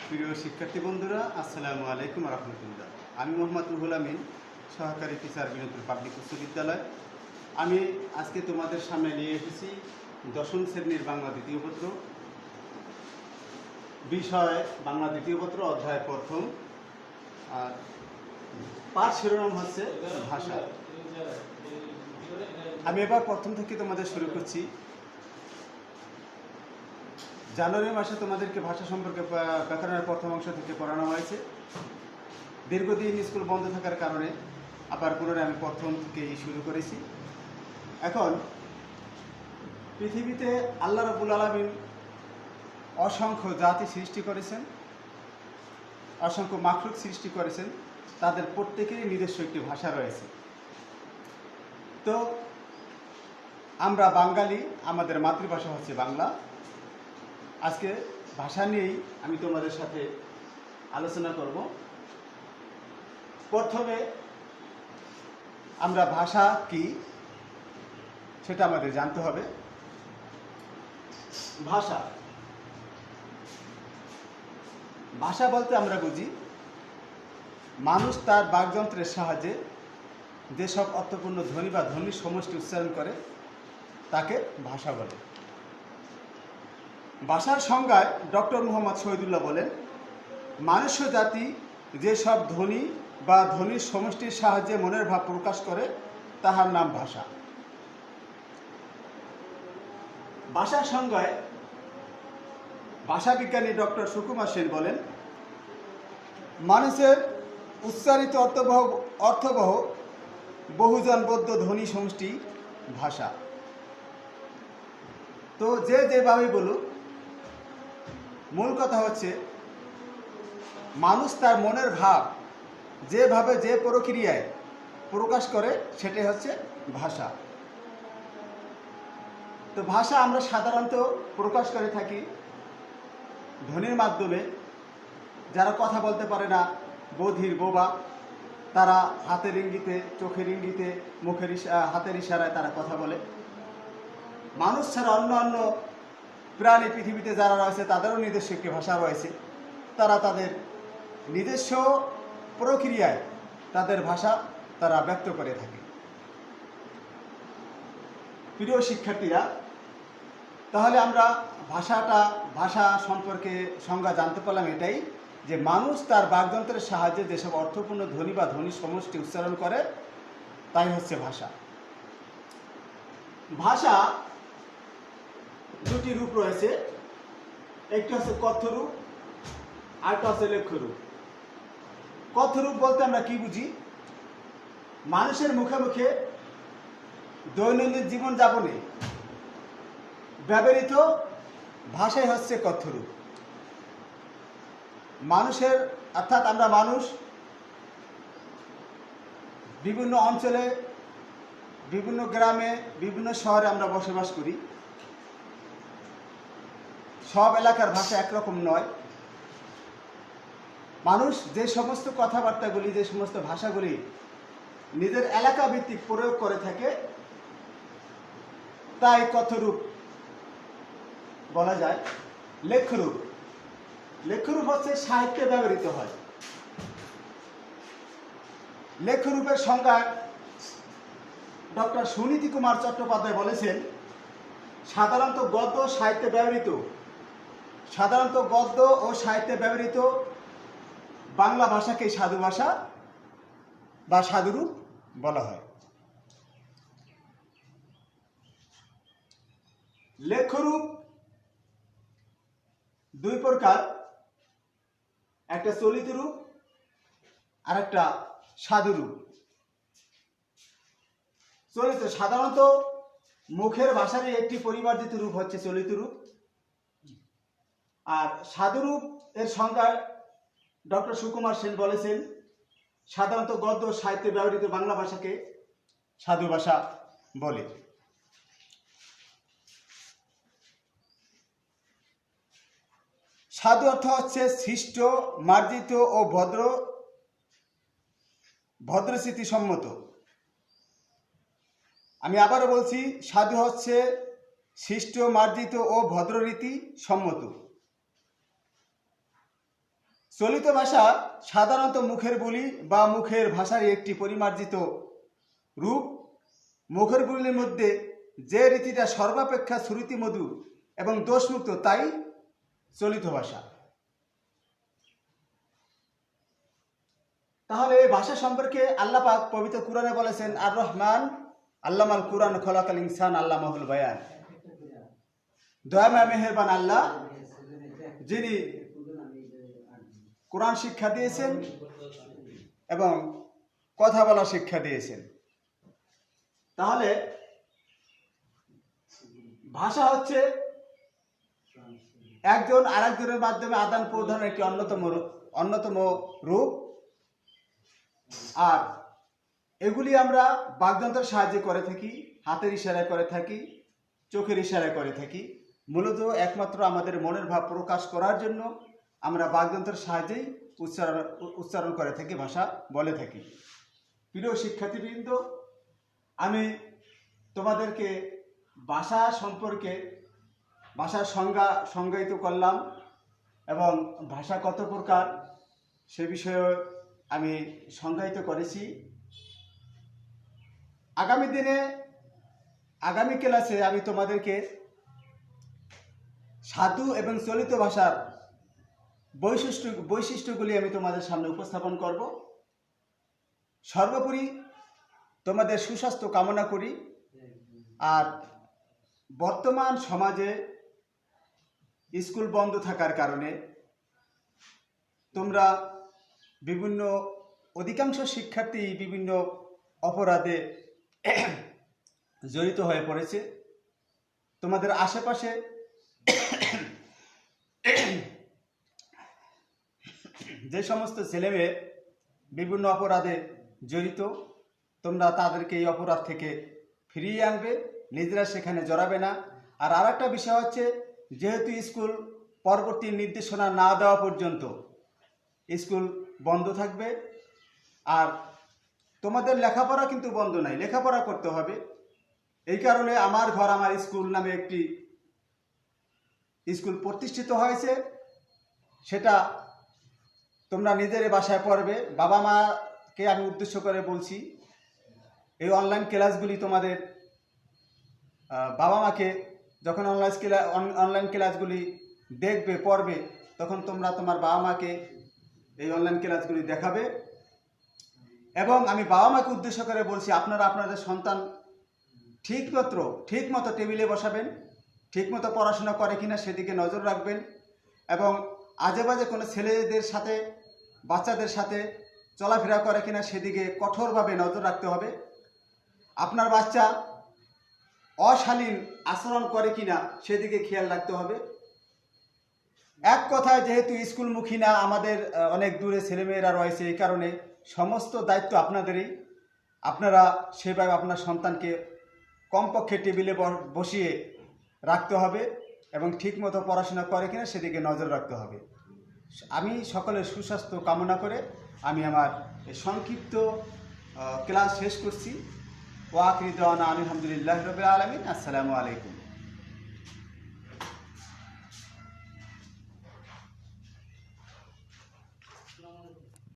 প্রিয় শিক্ষার্থী বন্ধুরা, আসসালামু আলাইকুম রহমতুল্লাহ। আমি মোহাম্মদ রুহুল আমিন, সহকারী টিচার বিনোদপুর পাবলিক উচ্চ বিদ্যালয়। আমি আজকে তোমাদের সামনে নিয়ে এসেছি দশম শ্রেণীর বাংলা দ্বিতীয় পত্র, বিষয় বাংলা দ্বিতীয় পত্র, অধ্যায় প্রথম। আর পাঠ শিরোনাম হচ্ছে ভাষা। আমি এবার প্রথম থেকে তোমাদের শুরু করছি। জানুয়ারি মাসে তোমাদেরকে ভাষা সম্পর্কে ব্যাকরণের প্রথম অংশ থেকে পড়ানো হয়েছে। দীর্ঘদিন স্কুল বন্ধ থাকার কারণে আবার পুনরায় আমি প্রথম থেকেই শুরু করেছি। এখন পৃথিবীতে আল্লাহ রাব্বুল আলামিন অসংখ্য জাতি সৃষ্টি করেছেন, অসংখ্য মাখলুক সৃষ্টি করেছেন। তাদের প্রত্যেকেরই নিজস্ব একটি ভাষা রয়েছে। তো আমরা বাঙালি, আমাদের মাতৃভাষা হচ্ছে বাংলা। আজকে ভাষা নিয়েই আমি তোমাদের সাথে আলোচনা করব। প্রথমে আমরা ভাষা কি সেটা আমাদের জানতে হবে। ভাষা ভাষা বলতে আমরা বুঝি মানুষ তার বাকযন্ত্রের সাহায্যে যেসব অর্থপূর্ণ ধ্বনি বা ধ্বনির সমষ্টি উচ্চারণ করে তাকে ভাষা বলে। ভাষার সংজ্ঞায় ডক্টর মুহাম্মদ শহীদুল্লাহ বলেন, মানুষ্য জাতি যেসব ধ্বনি বা ধ্বনির সমষ্টির সাহায্যে মনের ভাব প্রকাশ করে তাহার নাম ভাষা। ভাষার সংজ্ঞায় ভাষাবিজ্ঞানী ডক্টর সুকুমার সেন বলেন, মানুষের উচ্চারিত অর্থবহ বহুজনবদ্ধ ধ্বনি সমষ্টি ভাষা। তো যে যেভাবে বলুক, মূল কথা হচ্ছে মানুষ তার মনের ভাব যেভাবে যে প্রক্রিয়ায় প্রকাশ করে সেটাই হচ্ছে ভাষা। তো ভাষা আমরা সাধারণত প্রকাশ করে থাকি ধ্বনির মাধ্যমে। যারা কথা বলতে পারে না, বধির, বোবা, তারা হাতের ইঙ্গিতে, চোখের ইঙ্গিতে, হাতের ইশারায় তারা কথা বলে। মানুষ ছাড়া অন্য প্রাণী পৃথিবীতে যারা রয়েছে তাদেরও নিজস্ব একটি ভাষা রয়েছে। তারা তাদের নিজস্ব প্রক্রিয়ায় তাদের ভাষা তারা ব্যক্ত করে থাকে। প্রিয় শিক্ষার্থীরা, তাহলে আমরা ভাষা সম্পর্কে সংজ্ঞা জানতে পারলাম এটাই, যে মানুষ তার বাকযন্ত্রের সাহায্যে যেসব অর্থপূর্ণ ধ্বনি বা ধ্বনি সমষ্টি উচ্চারণ করে তাই হচ্ছে ভাষা। ভাষা দুটি রূপ রয়েছে, একটি হচ্ছে কথ্য রূপ, আরেকটা হচ্ছে লেখ্য রূপ। কথ্য রূপ বলতে আমরা কি বুঝি? মানুষের মুখে মুখে দৈনন্দিন জীবনযাপনে ব্যবহৃত ভাষাই হচ্ছে কথ্য রূপ। অর্থাৎ আমরা মানুষ বিভিন্ন অঞ্চলে, বিভিন্ন গ্রামে, বিভিন্ন শহরে আমরা বসবাস করি। সব এলাকার ভাষা একরকম নয়। মানুষ যে সমস্ত কথাবার্তাগুলি, যে সমস্ত ভাষাগুলি নিজের এলাকা ভিত্তিক প্রয়োগ করে থাকে তাই কথ্যরূপ বলা যায়। লেখ্যরূপ হচ্ছে সাহিত্যে ব্যবহৃত হয়। লেখ্যরূপের সংজ্ঞা ডক্টর সুনীতি কুমার চট্টোপাধ্যায় বলেছেন, সাধারণত গদ্য ও সাহিত্যে ব্যবহৃত বাংলা ভাষাকে সাধু ভাষা বা সাধুরূপ বলা হয়। লেখ্যরূপ দুই প্রকার, একটা চলিত রূপ আর একটা সাধুরূপ। সাধারণত মুখের ভাষারই একটি পরিমার্জিত রূপ হচ্ছে চলিত রূপ। আর সাধুরূপ এর সংজ্ঞা ডক্টর সুকুমার সেন বলেছেন, সাধারণত গদ্য সাহিত্যে ব্যবহৃত বাংলা ভাষাকে সাধু ভাষা বলে। সাধু অর্থ হচ্ছে সৃষ্ট, মার্জিত ও ভদ্রস্মৃতিসম্মত। আমি আবারও বলছি, সাধু হচ্ছে সৃষ্ট, মার্জিত ও ভদ্ররীতি সম্মত। চলিত ভাষা সাধারণত মুখের বুলি বা মুখের ভাষারই একটি পরিমার্জিত রূপ। মুখের বুলির মধ্যে যে রীতিটা সর্বাপেক্ষা শ্রুতিমধুর এবং দোষমুক্ত তাই চলিত ভাষা। তাহলে এই ভাষা সম্পর্কে আল্লাহ পাক পবিত্র কুরআনে বলেছেন, আর রহমান আল্লামাল কুরআন খলাকাল ইনসান আল্লামাহুল বায়ান। দয়াময় মেহেরবান আল্লাহ, যিনি কোরআন শিক্ষা দিয়েছেন এবং কথা বলা শিক্ষা দিয়েছেন। তাহলে ভাষা হচ্ছে একজন আরেকজনের মাধ্যমে আদান প্রদানের একটি অন্যতম রূপ। আর এগুলি আমরা বাকযন্ত্রের সাহায্যে করে থাকি, হাতের ইশারায় করে থাকি, চোখের ইশারায় করে থাকি। মূলত একমাত্র আমাদের মনের ভাব প্রকাশ করার জন্য আমরা বাকযন্ত্রের সাহায্যেই উচ্চারণ করে থাকি, ভাষা বলে থাকি। প্রিয় শিক্ষার্থীবৃন্দ, আমি তোমাদেরকে ভাষা সম্পর্কে ভাষার সংজ্ঞায়িত করলাম এবং ভাষা কত প্রকার সে বিষয়ে আমি সংজ্ঞায়িত করেছি। আগামী ক্লাসে আমি তোমাদেরকে সাধু এবং চলিত ভাষার বৈশিষ্ট্যগুলি আমি তোমাদের সামনে উপস্থাপন করব। সর্বোপরি তোমাদের সুস্বাস্থ্য কামনা করি। আর বর্তমান সমাজে স্কুল বন্ধ থাকার কারণে তোমরা অধিকাংশ শিক্ষার্থী বিভিন্ন অপরাধে জড়িত হয়ে পড়েছে। তোমাদের আশেপাশে যে সমস্ত ছেলেমেয়ে বিভিন্ন অপরাধে জড়িত, তোমরা তাদেরকে এই অপরাধ থেকে ফিরিয়ে আনবে, নিজেরা সেখানে জড়াবে না। আর আরেকটা বিষয় হচ্ছে, যেহেতু স্কুল পরবর্তী নির্দেশনা না দেওয়া পর্যন্ত স্কুল বন্ধ থাকবে। আর তোমাদের লেখাপড়া কিন্তু বন্ধ নাই, লেখাপড়া করতে হবে। এই কারণে আমার ঘর আমার স্কুল নামে একটি স্কুল প্রতিষ্ঠিত হয়েছে। সেটা তোমরা নিজের বাসায় পড়বে। বাবা মাকে আমি উদ্দেশ্য করে বলছি, এই অনলাইন ক্লাসগুলি তোমাদের বাবা মাকে যখন অনলাইন ক্লাসগুলি দেখবে, পড়বে, তখন তোমরা তোমার বাবা মাকে এই অনলাইন ক্লাসগুলি দেখাবে। এবং আমি বাবা মাকে উদ্দেশ্য করে বলছি, আপনারা আপনাদের সন্তান ঠিকমতো টেবিলে বসাবেন, ঠিকমতো পড়াশোনা করে কিনা সেদিকে নজর রাখবেন। এবং আজে বাজে কোনো ছেলেদের সাথে বাচ্চাদের সাথে চলাফেরা করে কিনা সেদিকে কঠোরভাবে নজর রাখতে হবে। আপনার বাচ্চা অশালীন আচরণ করে কিনা সেদিকে খেয়াল রাখতে হবে। এক কথায়, যেহেতু স্কুলমুখী না, আমাদের অনেক দূরে ছেলেমেয়েরা রয়েছে, এই কারণে সমস্ত দায়িত্ব আপনাদেরই। আপনারা সেভাবে আপনার সন্তানকে কমপক্ষে টেবিলে বসিয়ে রাখতে হবে এবং ঠিকমতো পড়াশোনা করে কিনা সেদিকে নজর রাখতে হবে। আমি সকলের সুস্বাস্থ্য কামনা করে আমি আমার সংক্ষিপ্ত ক্লাস শেষ করছি। ওয়া আখিরু দাওয়ানা আলহামদুলিল্লাহি রাব্বিল আলামিন। আসসালামু আলাইকুম।